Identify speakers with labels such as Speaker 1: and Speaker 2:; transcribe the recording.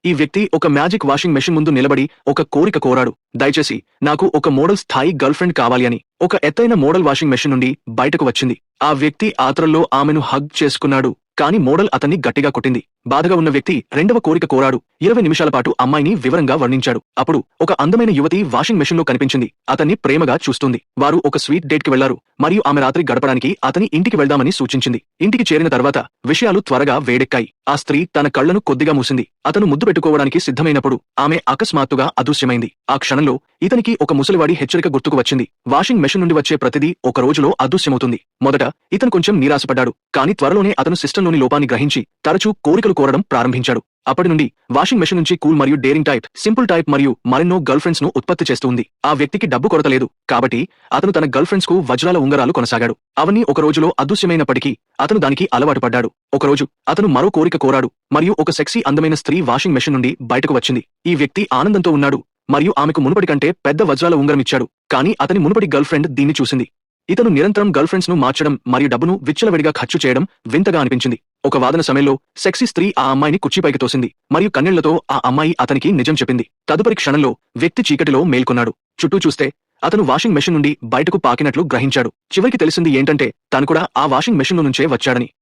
Speaker 1: ఈ వ్యక్తి ఒక మ్యాజిక్ వాషింగ్ మెషిన్ ముందు నిలబడి ఒక కోరిక కోరాడు. దయచేసి నాకు ఒక మోడల్ స్థాయి గర్ల్ ఫ్రెండ్ కావాలి అని. ఒక ఎత్తైన మోడల్ వాషింగ్ మెషిన్ నుండి బయటకు వచ్చింది. ఆ వ్యక్తి ఆత్రంలో ఆమెను హగ్ చేసుకున్నాడు. కాని మోడల్ అతన్ని గట్టిగా కొట్టింది. బాధగా ఉన్న వ్యక్తి రెండవ కోరిక కోరాడు. 20 నిమిషాల పాటు అమ్మాయిని వివరంగా వర్ణించాడు. అప్పుడు ఒక అందమైన యువతి వాషింగ్ మెషిన్ లో కనిపించింది. అతన్ని ప్రేమగా చూస్తుంది. వారు ఒక స్వీట్ డేట్ కి వెళ్లారు మరియు ఆమె రాత్రి గడపడానికి అతని ఇంటికి వెళ్దామని సూచించింది. ఇంటికి చేరిన తర్వాత విషయాలు త్వరగా వేడెక్కాయి. ఆ స్త్రీ తన కళ్లను కొద్దిగా మూసింది. అతను ముద్దు పెట్టుకోవడానికి సిద్ధమైనప్పుడు ఆమె అకస్మాత్తుగా అదృశ్యమైంది. ఆ క్షణంలో ఇతనికి ఒక ముసలివాడి హెచ్చరిక గుర్తుకు వచ్చింది. వాషింగ్ మెషిన్ నుండి వచ్చే ప్రతిదీ ఒక రోజులో అదృశ్యమవుతుంది. మొదట ఇతను కొంచెం నిరాశపడ్డాడు. కానీ త్వరలోనే అతను సిస్టంలోని లోపాన్ని గ్రహించి తరచూ కోరికలు కోరడం ప్రారంభించాడు. అప్పటి నుండి వాషింగ్ మెషిన్ నుంచి కూల్ మరియు డేరింగ్ టైప్, సింపుల్ టైప్ మరియు మరెన్నో గర్ల్ ఫ్రెండ్స్ ను ఉత్పత్తి చేస్తూ ఉంది. ఆ వ్యక్తికి డబ్బు కొరత లేదు. కాబట్టి అతను తన గర్ల్ ఫ్రెండ్స్ కు వజ్రాల ఉంగరాలు కొనసాగాడు. అవన్నీ ఒక రోజులో అదృశ్యమైనప్పటికీ అతను దానికి అలవాటు పడ్డాడు. ఒకరోజు అతను మరో కోరిక కోరాడు మరియు ఒక సెక్సీ అందమైన స్త్రీ వాషింగ్ మెషిన్ నుండి బయటకు వచ్చింది. ఈ వ్యక్తి ఆనందంతో ఉన్నాడు మరియు ఆమెకు మునుపటి కంటే పెద్ద వజ్రాల ఉంగరం ఇచ్చాడు. కానీ అతని మునుపటి గర్ల్ ఫ్రెండ్ దీన్ని చూసింది. ఇతను నిరంతరం గర్ల్ ఫ్రెండ్స్ ను మార్చడం మరియు డబ్బును విచ్చలవిడిగా ఖర్చు చేయడం వింతగా అనిపించింది. ఒక వాదన సమయంలో సెక్సీ స్త్రీ ఆ అమ్మాయిని కుర్చీపైకి తోసింది మరియు కన్నీళ్లతో ఆ అమ్మాయి అతనికి నిజం చెప్పింది. తదుపరి క్షణంలో వ్యక్తి చీకటిలో మేల్కొన్నాడు. చుట్టూ చూస్తే అతను వాషింగ్ మెషిన్ నుండి బయటకు పాకినట్లు గ్రహించాడు. చివరికి తెలిసింది ఏంటంటే తను కూడా ఆ వాషింగ్ మెషిన్ నుంచే వచ్చాడని.